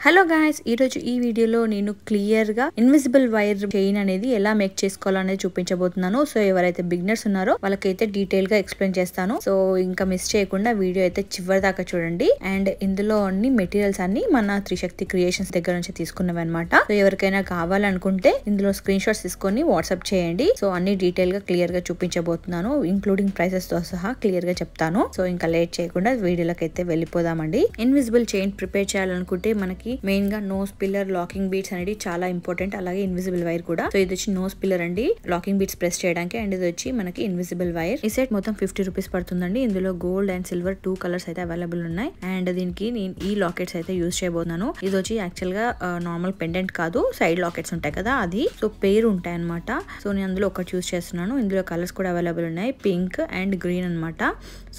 Hello guys, ఈరోజు ఈ వీడియోలో నేను క్లియర్గా ఇన్విజిబుల్ వైర్ చైన్ అనేది ఎలా మేక్ చేసుకోవాలో అనేది చూపించబోతున్నాను. సో ఎవరైతే బిగినర్స్ ఉన్నారో వాళ్ళకైతే డీటెయిల్ గా ఎక్స్ప్లెయిన్ చేస్తాను. సో ఇంకా మిస్ చేయకుండా వీడియో అయితే చివరి దాకా చూడండి. అండ్ ఇందులో అన్ని మెటీరియల్స్ అన్ని మన త్రిశక్తి క్రియేషన్స్ దగ్గర నుంచి తీసుకున్నవి అనమాట. సో ఎవరికైనా కావాలనుకుంటే ఇందులో స్క్రీన్ షాట్స్ తీసుకొని వాట్సాప్ చేయండి. సో అన్ని డీటెయిల్ గా క్లియర్ గా చూపించబోతున్నాను, ఇంక్లూడింగ్ ప్రైసెస్ తో సహా క్లియర్ గా చెప్తాను. సో ఇంకా లేట్ చేయకుండా వీడియోలోకి అయితే వెళ్ళిపోదామండి. ఇన్విజిబుల్ చైన్ ప్రిపేర్ చేయాలనుకుంటే మనకి మెయిన్ గా నోస్ పిల్లర్, లాకింగ్ బీడ్స్ అనేది చాలా ఇంపార్టెంట్. అలాగే ఇన్విజిబుల్ వైర్ కూడా. సో ఇది వచ్చి నోస్ పిల్లర్ అండి, లాకింగ్ బీడ్స్ ప్రెస్ చేయడానికి. అండ్ ఇది వచ్చి మనకి ఇన్విజిబుల్ వైర్. ఈ సెట్ మొత్తం 50 రూపీస్ పడుతుందండి. ఇందులో గోల్డ్ అండ్ సిల్వర్ 2 కలర్స్ అయితే అవైలబుల్ ఉన్నాయి. అండ్ దీనికి నేను ఈ లాకెట్స్ అయితే యూజ్ చేయబోతున్నాను. ఇది వచ్చి యాక్చువల్ గా నార్మల్ పెండెంట్ కాదు, సైడ్ లాకెట్స్ ఉంటాయి కదా, అది. సో పేరు ఉంటాయి అనమాట. సో నేను అందులో ఒకటి యూజ్ చేస్తున్నాను. ఇందులో కలర్స్ కూడా అవైలబుల్ ఉన్నాయి, పింక్ అండ్ గ్రీన్ అనమాట.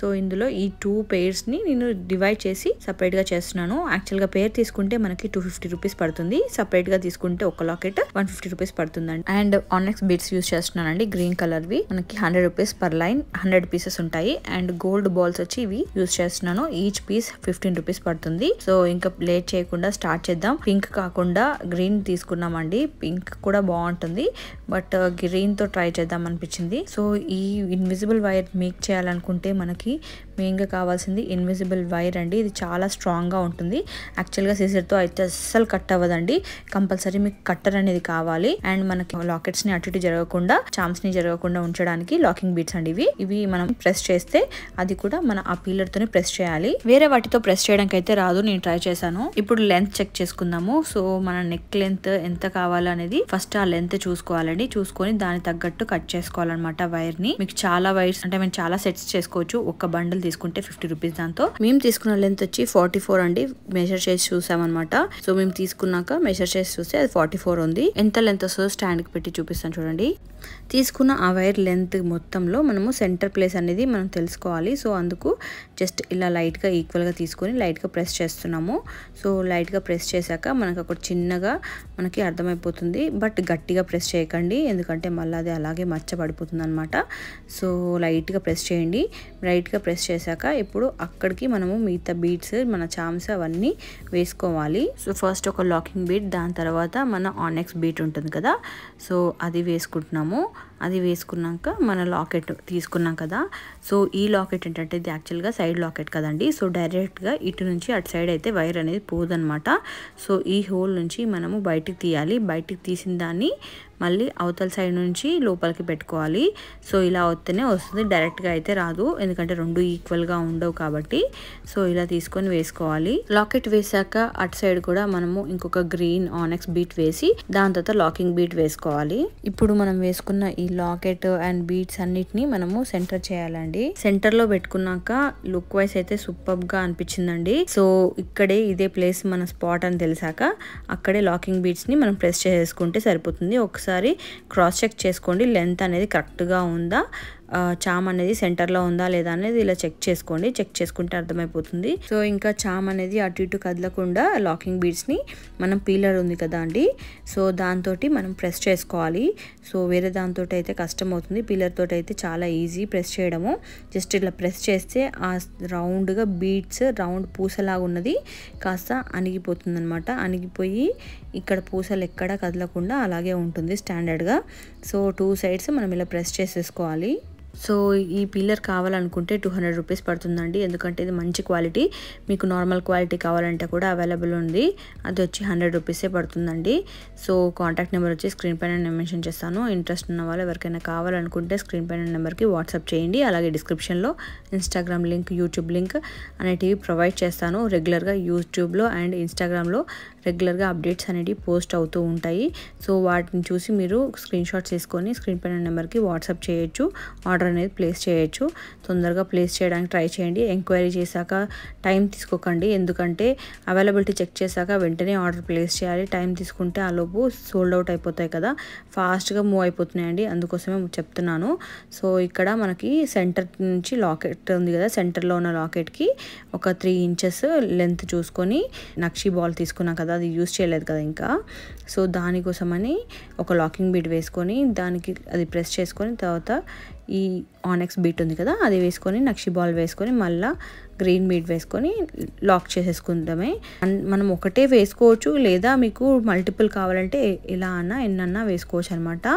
సో ఇందులో ఈ 2 పేర్స్ ని నేను డివైడ్ చేసి సపరేట్ గా చేస్తున్నాను. యాక్చువల్ గా పేర్ తీసుకుంటే మనకి 250 రూపీస్ పడుతుంది. సపరేట్ గా తీసుకుంటే ఒక లాకెట్ 150 రూపీస్ పడుతుందండి. అండ్ ఆనెక్స్ బీడ్స్ యూజ్ చేస్తున్నానండి, గ్రీన్ కలర్ వి. మనకి 100 రూపీస్ పర్ లైన్, 100 పీసెస్ ఉంటాయి. అండ్ గోల్డ్ బాల్స్ వచ్చి ఇవి యూజ్ చేస్తున్నాను. ఈచ్ పీస్ 15 రూపీస్ పడుతుంది. సో ఇంకా లేట్ చేయకుండా స్టార్ట్ చేద్దాం. పింక్ కాకుండా గ్రీన్ తీసుకున్నామండి. పింక్ కూడా బాగుంటుంది, బట్ గ్రీన్ తో ట్రై చేద్దాం అనిపించింది. సో ఈ ఇన్విజిబుల్ వైర్ మేక్ చేయాలనుకుంటే మనకి మెయిన్ గా కావాల్సింది ఇన్విజిబుల్ వైర్ అండి. ఇది చాలా స్ట్రాంగ్ గా ఉంటుంది. యాక్చువల్ గా సీజర్ తో అయితే అస్సలు కట్ అవ్వదండి. కంపల్సరీ మీకు కట్టర్ అనేది కావాలి. అండ్ మనకి లాకెట్స్ ని అటు ఇటు జరగకుండా, చామ్స్ ని జరగకుండా ఉంచడానికి లాకింగ్ బీడ్స్ అండి ఇవి మనం ప్రెస్ చేస్తే అది కూడా మన ఆ పీలర్ తోనే ప్రెస్ చేయాలి. వేరే వాటితో ప్రెస్ చేయడానికి అయితే రాదు. నేను ట్రై చేశాను. ఇప్పుడు లెంత్ చెక్ చేసుకుందాము. సో మన నెక్ లెంత్ ఎంత కావాలో అనేది ఫస్ట్ ఆ లెంత్ చూసుకోవాలండి. చూసుకొని దాని తగ్గట్టు కట్ చేసుకోవాలన్నమాట వైర్ ని. మీకు చాలా వైర్స్ అంటే మేము చాలా సెట్స్ చేసుకోవచ్చు. ఒక బండిల్ తీసుకుంటే 50 రూపీస్. దాంతో మేము తీసుకున్న లెంత్ వచ్చి 44 అండి. మెజర్ చేసి చూసామన్నమాట. సో మేము తీసుకున్నాక మెజర్ చేసి చూస్తే అది 44 ఉంది. ఎంత లెంత్ వస్తుందో స్టాండ్ కి పెట్టి చూపిస్తాను చూడండి. తీసుకున్న ఆ వైర్ లెంత్ మొత్తంలో మనము సెంటర్ ప్లేస్ అనేది మనం తెలుసుకోవాలి. సో అందుకు జస్ట్ ఇలా లైట్ గా ఈక్వల్ గా తీసుకొని లైట్ గా ప్రెస్ చేస్తున్నాము. సో లైట్ గా ప్రెస్ చేశాక మనకు అక్కడ చిన్నగా మనకి అర్థమైపోతుంది. బట్ గట్టిగా ప్రెస్ చేయకండి, ఎందుకంటే మళ్ళీ అది అలాగే మచ్చ పడిపోతుంది అనమాట. సో లైట్ గా ప్రెస్ చేయండి. లైట్ గా ప్రెస్ చేశాక ఇప్పుడు అక్కడికి మనము మిగతా బీడ్స్, మన చామ్స్ అవన్నీ వేసుకోవాలి. సో ఫస్ట్ ఒక లాకింగ్ బీడ్, దాని తర్వాత మన ఆనెక్స్ బీడ్ ఉంటుంది కదా, సో అది వేసుకుంటున్నాము. అది వేసుకున్నాక మన లాకెట్ తీసుకున్నాం కదా. సో ఈ లాకెట్ ఏంటంటే ఇది యాక్చువల్గా సైడ్ లాకెట్ కదండి. సో డైరెక్ట్గా ఇటు నుంచి అటు సైడ్ అయితే వైర్ అనేది పోదనమాట. సో ఈ హోల్ నుంచి మనము బయటికి తీయాలి. బయటికి తీసిన దాన్ని మళ్ళీ అవతల సైడ్ నుంచి లోపలికి పెట్టుకోవాలి. సో ఇలా వస్తేనే వస్తుంది, డైరెక్ట్గా అయితే రాదు, ఎందుకంటే రెండు ఈక్వల్గా ఉండవు కాబట్టి. సో ఇలా తీసుకొని వేసుకోవాలి. లాకెట్ వేసాక అటు సైడ్ కూడా మనము ఇంకొక గ్రీన్ ఆనెక్స్ బీట్ వేసి దాని తర్వాత లాకింగ్ బీట్ వేసుకోవాలి. ఇప్పుడు మనం వేసుకున్న ఈ లాకెట్ అండ్ బీట్స్ అన్నిటిని మనము సెంటర్ చేయాలండి. సెంటర్ లో పెట్టుకున్నాక లుక్ వైస్ అయితే సూపర్ గా అనిపించిందండి. సో ఇక్కడే ఇదే ప్లేస్ మన స్పాట్ అని తెలిసాక అక్కడే లాకింగ్ బీట్స్ ని మనం ప్రెస్ చేసుకుంటే సరిపోతుంది. ఒకసారి క్రాస్ చెక్ చేసుకోండి, లెంత్ అనేది కరెక్ట్ గా ఉందా, చామ్ అనేది సెంటర్ లో ఉందా లేదా అనేది ఇలా చెక్ చేసుకోండి. చెక్ చేసుకుంటే అర్థమైపోతుంది. సో ఇంకా చామ్ అనేది అటు ఇటు కదలకుండా లాకింగ్ బీడ్స్ ని మనం పీలర్ ఉంది కదా అండి, సో దాంతో మనం ప్రెస్ చేసుకోవాలి. సో వేరే దాంతో అయితే కష్టం అవుతుంది, పీలర్ తోటి అయితే చాలా ఈజీ ప్రెస్ చేయడము. జస్ట్ ఇలా ప్రెస్ చేస్తే ఆ రౌండ్ గా బీడ్స్ రౌండ్ పూసలాగా ఉన్నది కాస్త అణిగిపోతుంది అనమాట. అణిగిపోయి ఇక్కడ పూసలు ఎక్కడా కదలకుండా అలాగే ఉంటుంది స్టాండర్డ్ గా. సో 2 సైడ్స్ మనం ఇలా ప్రెస్ చేసేసుకోవాలి. సో ఈ పీలర్ కావాలనుకుంటే 200 రూపీస్ పడుతుందండి, ఎందుకంటే ఇది మంచి క్వాలిటీ. మీకు నార్మల్ క్వాలిటీ కావాలంటే కూడా అవైలబుల్ ఉంది, అది వచ్చి 100 రూపీసే పడుతుందండి. సో కాంటాక్ట్ నెంబర్ వచ్చి స్క్రీన్ పైన నేను మెన్షన్ చేస్తాను. ఇంట్రెస్ట్ ఉన్న వాళ్ళు ఎవరికైనా కావాలనుకుంటే స్క్రీన్ పైన నెంబర్కి వాట్సాప్ చేయండి. అలాగే డిస్క్రిప్షన్లో ఇన్స్టాగ్రామ్ లింక్, యూట్యూబ్ లింక్ అనేటివి ప్రొవైడ్ చేస్తాను. రెగ్యులర్గా యూట్యూబ్లో అండ్ ఇన్స్టాగ్రామ్లో రెగ్యులర్గా అప్డేట్స్ అనేవి పోస్ట్ అవుతూ ఉంటాయి. సో వాటిని చూసి మీరు స్క్రీన్ షాట్స్ తీసుకొని స్క్రీన్ పైన నెంబర్కి వాట్సాప్ చేయొచ్చు, ఆర్డర్ అనేది ప్లేస్ చేయొచ్చు. తొందరగా ప్లేస్ చేయడానికి ట్రై చేయండి. ఎంక్వైరీ చేశాక టైం తీసుకోకండి, ఎందుకంటే అవైలబిలిటీ చెక్ చేశాక వెంటనే ఆర్డర్ ప్లేస్ చేయాలి. టైం తీసుకుంటే ఆ లోపు సోల్డ్ అవుట్ అయిపోతాయి కదా, ఫాస్ట్గా మూవ్ అయిపోతున్నాయండి, అందుకోసమే చెప్తున్నాను. సో ఇక్కడ మనకి సెంటర్ నుంచి లాకెట్ ఉంది కదా, సెంటర్లో ఉన్న లాకెట్కి ఒక 3 ఇంచెస్ లెంత్ చూసుకొని నక్షి బాల్ తీసుకున్నాం కదా, అది యూజ్ చేయలేదు కదా ఇంకా. సో దానికోసమని ఒక లాకింగ్ బీడ్ వేసుకొని దానికి అది ప్రెస్ చేసుకొని తర్వాత ఈ ఆనెక్స్ బీట్ ఉంది కదా, అది వేసుకొని నక్షి బాల్ వేసుకొని మళ్ళీ గ్రీన్ బీడ్ వేసుకొని లాక్ చేసేసుకుందామే. మనం ఒకటే వేసుకోవచ్చు, లేదా మీకు మల్టిపుల్ కావాలంటే ఇలా అన్నా ఎన్నన్నా వేసుకోవచ్చు అనమాట.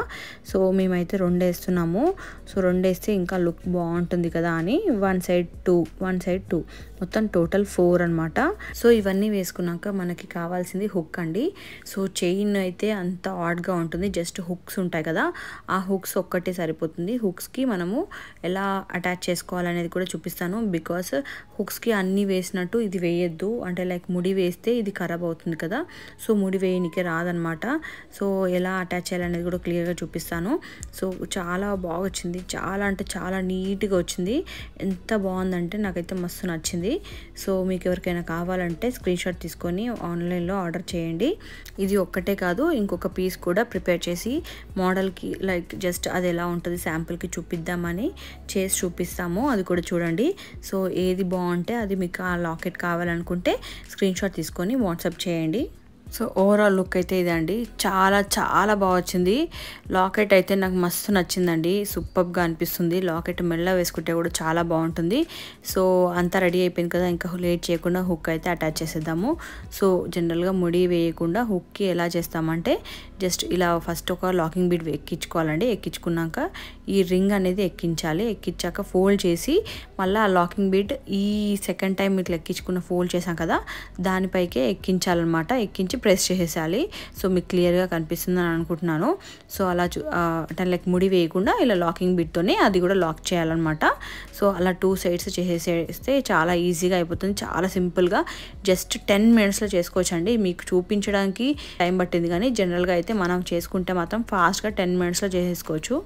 సో మేమైతే 2 వేస్తున్నాము. సో 2 వేస్తే ఇంకా లుక్ బాగుంటుంది కదా అని 1 సైడ్ 2 మొత్తం టోటల్ 4 అనమాట. సో ఇవన్నీ వేసుకున్నాక మనకి కావాల్సింది హుక్ అండి. సో చైన్ అయితే అంత ఆడ్గా ఉంటుంది, జస్ట్ హుక్స్ ఉంటాయి కదా, ఆ హుక్స్ ఒక్కటే సరిపోతుంది. హుక్స్కి మనము ఎలా అటాచ్ చేసుకోవాలనేది కూడా చూపిస్తాను. బికాస్ హుక్స్కి అన్నీ వేసినట్టు ఇది వేయద్దు, అంటే లైక్ ముడి వేస్తే ఇది ఖరాబ్ అవుతుంది కదా, సో ముడి వేయనికే రాదనమాట. సో ఎలా అటాచ్ చేయాలనేది కూడా క్లియర్గా చూపిస్తాను. సో చాలా బాగా వచ్చింది, చాలా అంటే చాలా నీట్గా వచ్చింది. ఎంత బాగుందంటే నాకైతే మస్తు నచ్చింది. సో మీకు ఎవరికైనా కావాలంటే స్క్రీన్ షాట్ తీసుకొని ఆన్లైన్లో ఆర్డర్ చేయండి. ఇది ఒక్కటే కాదు, ఇంకొక పీస్ కూడా ప్రిపేర్ చేసి మోడల్కి లైక్ జస్ట్ అది ఎలా ఉంటుంది శాంపుల్కి చూపిద్దామని చేసి చూపిస్తాము, అది కూడా చూడండి. సో ఏది బాగుంటే అది మీకు ఆ లాకెట్ కావాలనుకుంటే స్క్రీన్ షాట్ తీసుకొని వాట్సాప్ చేయండి. సో ఓవరాల్ లుక్ అయితే ఇదండి, చాలా చాలా బాగా వచ్చింది. లాకెట్ అయితే నాకు మస్తు నచ్చిందండి, సూపర్గా అనిపిస్తుంది. లాకెట్ మెల్ల వేసుకుంటే కూడా చాలా బాగుంటుంది. సో అంతా రెడీ అయిపోయింది కదా, ఇంకా లేట్ చేయకుండా హుక్ అయితే అటాచ్ చేసేద్దాము. సో జనరల్గా ముడి వేయకుండా హుక్కి ఎలా చేస్తామంటే జస్ట్ ఇలా ఫస్ట్ ఒక లాకింగ్ బీడ్ ఎక్కించుకోవాలండి. ఎక్కించుకున్నాక ఈ రింగ్ అనేది ఎక్కించాలి. ఎక్కించాక ఫోల్డ్ చేసి మళ్ళీ ఆ లాకింగ్ బీడ్ ఈ సెకండ్ టైం ఇట్లా ఎక్కించుకున్న ఫోల్డ్ చేసాం కదా, దానిపైకే ఎక్కించాలన్నమాట. ఎక్కించి ప్రెస్ చేసేసాలి. సో మీకు క్లియర్గా కనిపిస్తుందని అనుకుంటున్నాను. సో అలా అంటే లైక్ ముడి వేయకుండా ఇలా లాకింగ్ బిట్తోనే అది కూడా లాక్ చేయాలన్నమాట. సో అలా 2 సైడ్స్ చేసేస్తే చాలా ఈజీగా అయిపోతుంది, చాలా సింపుల్గా జస్ట్ 10 మినిట్స్లో చేసుకోవచ్చండి. మీకు చూపించడానికి టైం పట్టింది, కానీ జనరల్గా అయితే మనం చేసుకుంటే మాత్రం ఫాస్ట్గా 10 మినిట్స్లో చేసేసుకోవచ్చు.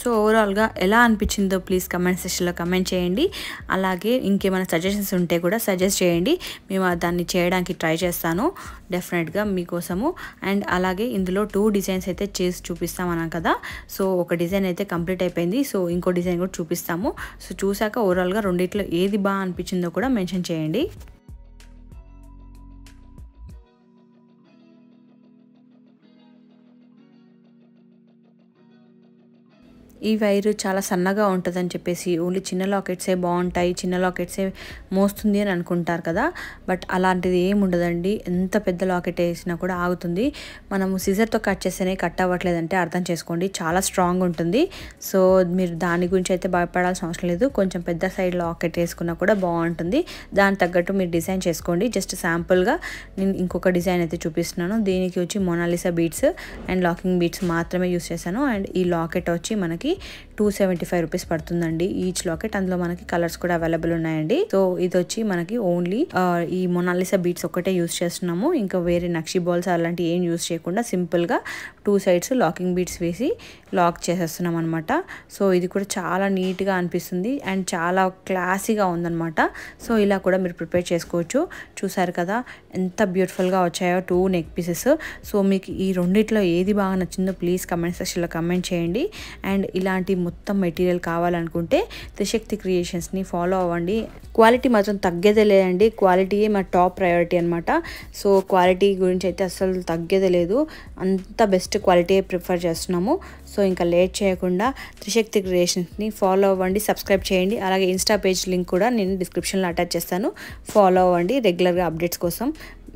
సో ఓవరాల్గా ఎలా అనిపించిందో ప్లీజ్ కమెంట్ సెక్షన్లో కమెంట్ చేయండి. అలాగే ఇంకేమైనా సజెషన్స్ ఉంటే కూడా సజెస్ట్ చేయండి, మేము దాన్ని చేయడానికి ట్రై చేస్తాను డెఫినెట్గా మీకోసము. అండ్ అలాగే ఇందులో 2 డిజైన్స్ అయితే చేసి చూపిస్తామన్నాం కదా, సో ఒక డిజైన్ అయితే కంప్లీట్ అయిపోయింది. సో ఇంకో డిజైన్ కూడా చూపిస్తాము. సో చూసాక ఓవరాల్గా రెండిట్లో ఏది బాగా అనిపించిందో కూడా మెన్షన్ చేయండి. ఈ వైర్ చాలా సన్నగా ఉంటుందని చెప్పేసి ఓన్లీ చిన్న లాకెట్సే బాగుంటాయి, చిన్న లాకెట్సే మోస్తుంది అని అనుకుంటారు కదా, బట్ అలాంటిది ఏమి ఉండదండి. ఎంత పెద్ద లాకెట్ వేసినా కూడా ఆగుతుంది. మనము సిజర్తో కట్ చేస్తేనే కట్ అవ్వట్లేదంటే అర్థం చేసుకోండి, చాలా స్ట్రాంగ్ ఉంటుంది. సో మీరు దాని గురించి అయితే భయపడాల్సిన అవసరం లేదు. కొంచెం పెద్ద సైడ్ లాకెట్ వేసుకున్నా కూడా బాగుంటుంది. దాని తగ్గట్టు మీరు డిజైన్ చేసుకోండి. జస్ట్ శాంపుల్గా నేను ఇంకొక డిజైన్ అయితే చూపిస్తున్నాను. దీనికి వచ్చి Mona Lisa beads and locking beads మాత్రమే యూస్ చేశాను. అండ్ ఈ లాకెట్ వచ్చి మనకి 275 రూపీస్ పడుతుందండి ఈచ్ లాకెట్. అందులో మనకి కలర్స్ కూడా అవైలబుల్ ఉన్నాయండి. సో ఇది వచ్చి మనకి ఓన్లీ ఈ మొనాలిసా బీడ్స్ ఒకటే యూస్ చేస్తున్నాము, ఇంకా వేరే నక్షి బాల్స్ అలాంటివి ఏం యూస్ చేయకుండా సింపుల్ గా 2 సైడ్స్ లాకింగ్ బీడ్స్ వేసి లాక్ చేసేస్తున్నాం అనమాట. సో ఇది కూడా చాలా నీట్ గా అనిపిస్తుంది అండ్ చాలా క్లాసీగా ఉందన్నమాట. సో ఇలా కూడా మీరు ప్రిపేర్ చేసుకోవచ్చు. చూసారు కదా ఎంత బ్యూటిఫుల్ గా వచ్చాయో 2 నెక్ పీసెస్. సో మీకు ఈ రెండిట్లో ఏది బాగా నచ్చిందో ప్లీజ్ కమెంట్ సెక్షన్లో కమెంట్ చేయండి. అండ్ ఇలాంటి మొత్తం మెటీరియల్ కావాలనుకుంటే త్రిశక్తి క్రియేషన్స్ని ఫాలో అవ్వండి. క్వాలిటీ మాత్రం తగ్గేదే లేదండి, క్వాలిటీయే మా టాప్ ప్రయారిటీ అనమాట. సో క్వాలిటీ గురించి అయితే అసలు తగ్గేదే లేదు, అంత బెస్ట్ క్వాలిటీ ప్రిఫర్ చేస్తున్నాము. సో ఇంకా లేట్ చేయకుండా త్రిశక్తి క్రియేషన్స్ని ఫాలో అవ్వండి, సబ్స్క్రైబ్ చేయండి. అలాగే ఇన్స్టా పేజ్ లింక్ కూడా నేను డిస్క్రిప్షన్లో అటాచ్ చేస్తాను, ఫాలో అవ్వండి రెగ్యులర్గా అప్డేట్స్ కోసం.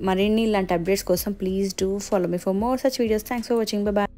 మరిన్ని ఇలాంటి అప్డేట్స్ కోసం please do follow me for more such videos. Thanks for watching, bye.